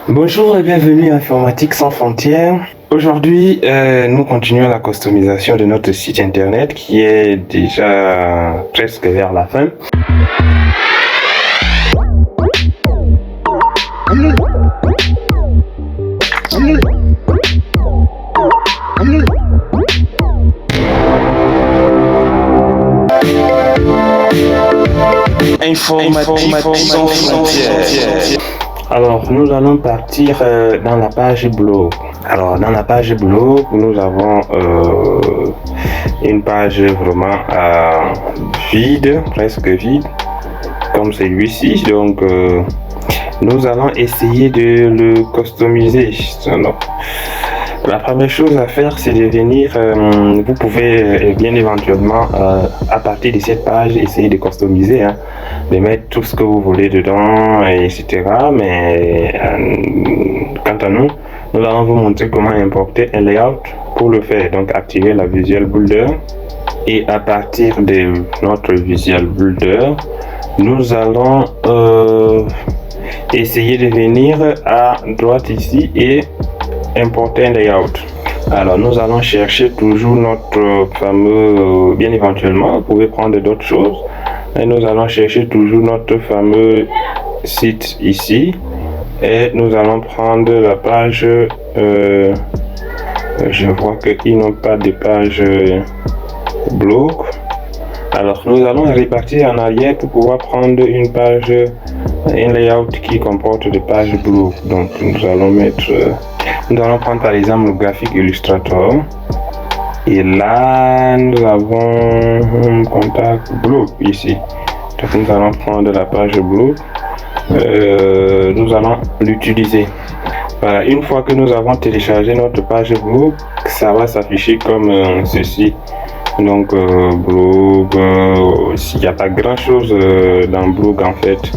Bonjour et bienvenue à Informatique sans frontières. Aujourd'hui, nous continuons la customisation de notre site internet qui est déjà presque vers la fin. Informatique sans frontières. Alors, nous allons partir dans la page blog. Alors, dans la page blog, nous avons une page vraiment vide, presque vide, comme celui-ci. Donc, nous allons essayer de le customiser. Alors, la première chose à faire, c'est de venir, vous pouvez bien éventuellement, à partir de cette page, essayer de customiser, de mettre tout ce que vous voulez dedans, etc. Mais quant à nous, nous allons vous montrer comment importer un layout pour le faire. Donc, activer la Visual Builder. Et à partir de notre Visual Builder, nous allons essayer de venir à droite ici et importer un layout. Alors nous allons chercher toujours notre fameux, bien éventuellement vous pouvez prendre d'autres choses, et nous allons chercher toujours notre fameux site ici et nous allons prendre la page, je vois qu'ils n'ont pas de page blog. Alors nous allons répartir en arrière pour pouvoir prendre une page, un layout qui comporte des pages blog. Donc nous allons mettre nous allons prendre par exemple le graphique Illustrator et là nous avons un contact blog ici. Donc nous allons prendre la page blog, nous allons l'utiliser. Voilà, une fois que nous avons téléchargé notre page blog, ça va s'afficher comme ceci. Donc blog, il n'y a pas grand chose dans blog en fait.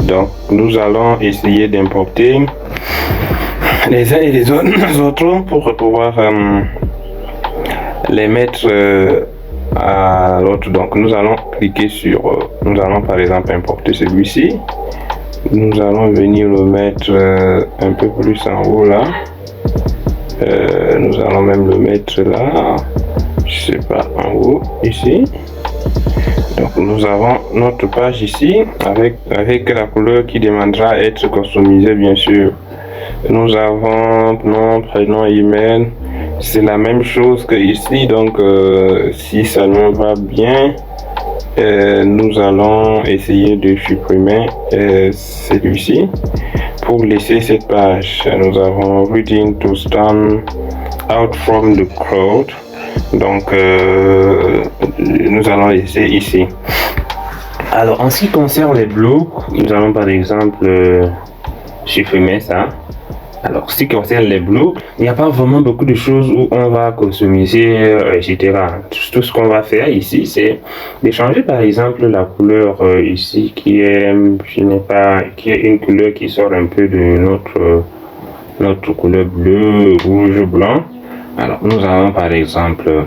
Donc nous allons essayer d'importer les uns et les autres pour pouvoir les mettre à l'autre. Donc nous allons cliquer sur, nous allons par exemple importer celui-ci. Nous allons venir le mettre un peu plus en haut là. Nous allons même le mettre là, je sais pas, en haut ici. Donc nous avons notre page ici avec la couleur qui demandera à être customisée bien sûr. Nous avons nom, prénom, email, c'est la même chose que ici. Donc si ça nous va bien, nous allons essayer de supprimer celui-ci pour laisser cette page. Nous avons reading to stand out from the crowd. Donc nous allons laisser ici. Alors en ce qui concerne les blogs, nous allons par exemple supprimer ça. Alors, ce qui concerne les blogs, il n'y a pas vraiment beaucoup de choses où on va customiser, etc. Tout ce qu'on va faire ici, c'est d'échanger par exemple la couleur ici qui est, qui est une couleur qui sort un peu de notre couleur bleu, rouge, blanc. Alors, nous allons par exemple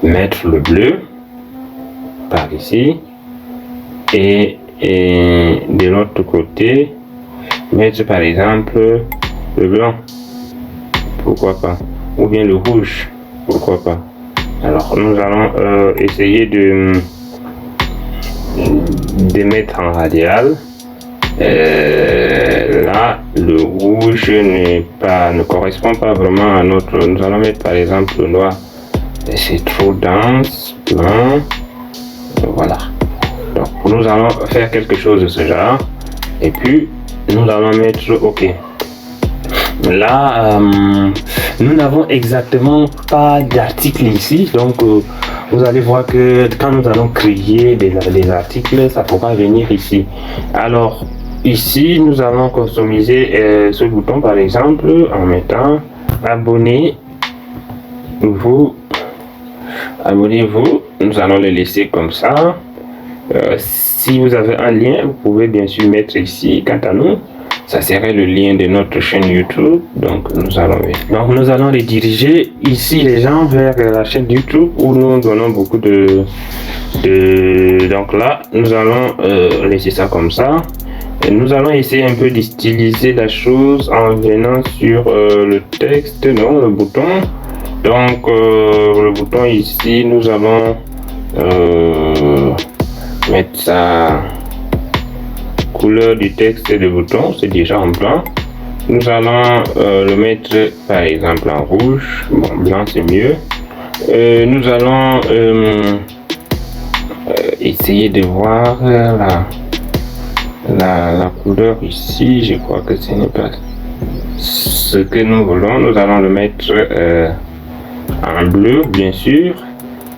mettre le bleu par ici et de l'autre côté mettre par exemple le blanc, pourquoi pas, ou bien le rouge, pourquoi pas. Alors nous allons essayer de mettre en radial. Là le rouge ne correspond pas vraiment à notre, nous allons mettre par exemple le noir, c'est trop dense, blanc, voilà. Donc nous allons faire quelque chose de ce genre et puis nous allons mettre OK. Là, nous n'avons exactement pas d'article ici. Donc, vous allez voir que quand nous allons créer des articles, ça pourra venir ici. Alors, ici, nous allons customiser ce bouton, par exemple, en mettant abonnez-vous. Abonnez-vous. Nous allons le laisser comme ça. Si vous avez un lien, vous pouvez bien sûr mettre ici. Quant à nous, ça serait le lien de notre chaîne YouTube. Donc nous allons rediriger ici les gens vers la chaîne YouTube où nous donnons beaucoup de donc là nous allons laisser ça comme ça Et nous allons essayer un peu de styliser la chose en venant sur le texte, non, le bouton. Donc le bouton ici, nous allons mettre sa couleur du texte et du bouton, c'est déjà en blanc. Nous allons le mettre par exemple en rouge, bon, blanc c'est mieux. Nous allons essayer de voir la couleur ici. Je crois que ce n'est pas ce que nous voulons. Nous allons le mettre en bleu bien sûr,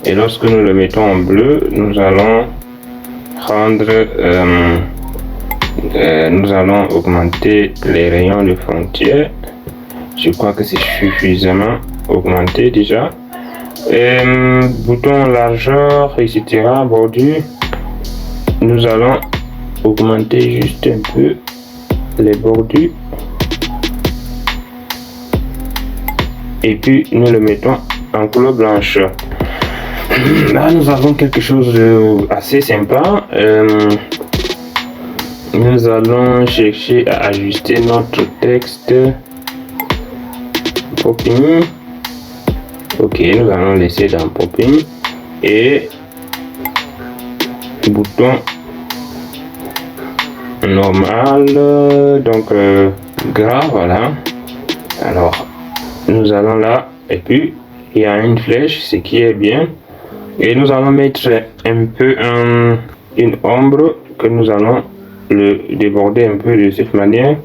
et lorsque nous le mettons en bleu, nous allons prendre nous allons augmenter les rayons de frontière. Je crois que c'est suffisamment augmenté déjà. Bouton largeur, etc. bordure, nous allons augmenter juste un peu les bordures et puis nous le mettons en couleur blanche. Là nous avons quelque chose de assez sympa. Nous allons chercher à ajuster notre texte. Popping. Ok, nous allons laisser dans Popping et bouton normal, donc gras, voilà. Alors nous allons là, et puis il y a une flèche, ce qui est bien, et nous allons mettre un peu une ombre que nous allons le déborder un peu de cette manière,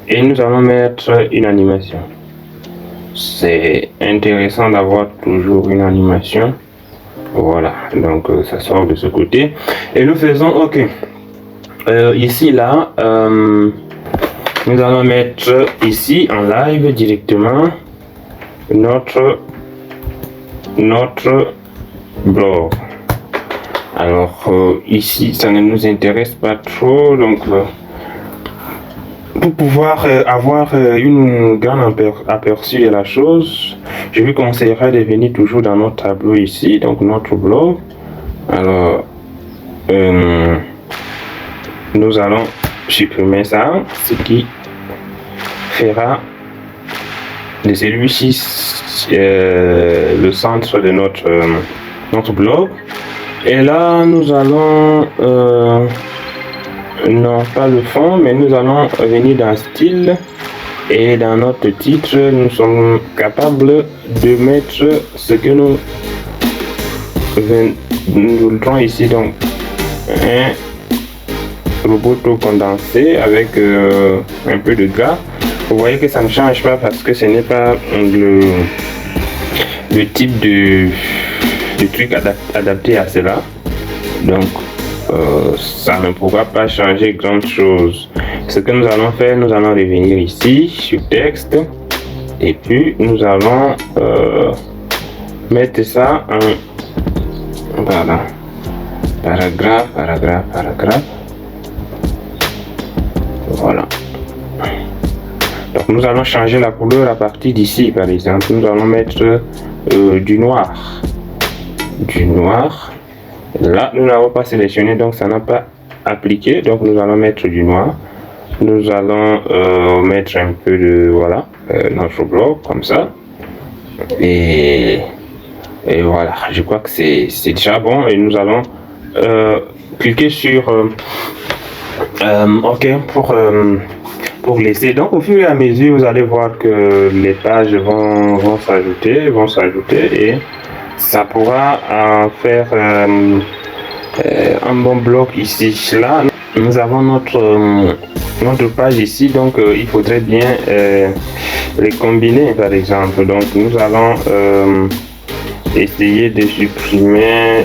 et nous allons mettre une animation. C'est intéressant d'avoir toujours une animation. Voilà, donc ça sort de ce côté et nous faisons ok. Ici là nous allons mettre ici en live directement notre blog. Alors ici ça ne nous intéresse pas trop, donc pour pouvoir avoir une grande aperçu de la chose, je vous conseillerais de venir toujours dans notre tableau ici, donc notre blog. Alors nous allons supprimer ça, ce qui fera de celui-ci le centre de notre blog. Et là nous allons non pas le fond, mais nous allons venir dans style, et dans notre titre nous sommes capables de mettre ce que nous voulons ici, donc un robot condensé avec un peu de gras. Vous voyez que ça ne change pas parce que ce n'est pas le type de truc adapté à cela, donc ça ne pourra pas changer grand chose. Ce que nous allons faire, nous allons revenir ici sur texte, et puis nous allons mettre ça en voilà, paragraphe. Voilà, donc nous allons changer la couleur à partir d'ici. Par exemple, nous allons mettre du noir. Là nous n'avons pas sélectionné, donc ça n'a pas appliqué, donc nous allons mettre du noir. Nous allons mettre un peu de voilà notre blog comme ça, et voilà, je crois que c'est déjà bon, et nous allons cliquer sur ok pour laisser. Donc au fur et à mesure vous allez voir que les pages vont s'ajouter, et ça pourra faire un bon bloc ici. Là nous avons notre page ici, donc il faudrait bien les combiner. Par exemple, donc nous allons essayer de supprimer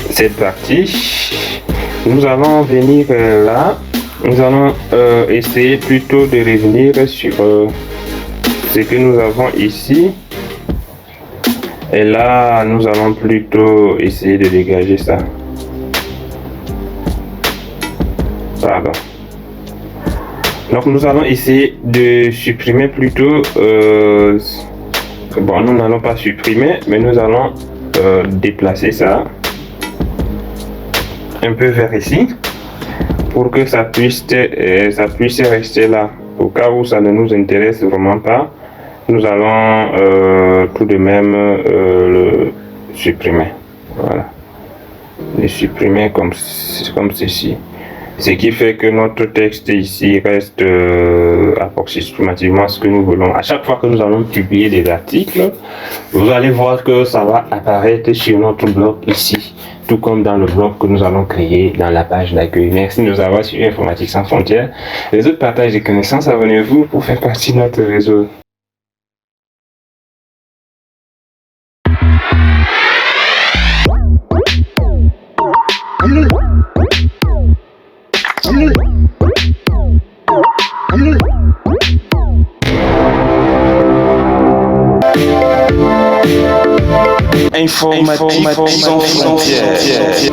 cette partie. Nous allons venir là, nous allons essayer plutôt de revenir sur ce que nous avons ici, et là nous allons plutôt essayer de dégager ça. Pardon. Donc nous allons essayer de supprimer plutôt bon, nous n'allons pas supprimer, mais nous allons déplacer ça un peu vers ici, pour que ça puisse rester là. Au cas où ça ne nous intéresse vraiment pas, nous allons tout de même le supprimer. Voilà. Le supprimer comme ceci. Ce qui fait que notre texte ici reste approximativement ce que nous voulons. À chaque fois que nous allons publier des articles, vous allez voir que ça va apparaître sur notre blog ici, tout comme dans le blog que nous allons créer dans la page d'accueil. Merci de nous avoir suivi Informatique sans frontières. Les autres partages des connaissances, abonnez-vous pour faire partie de notre réseau. Informatique sans frontières.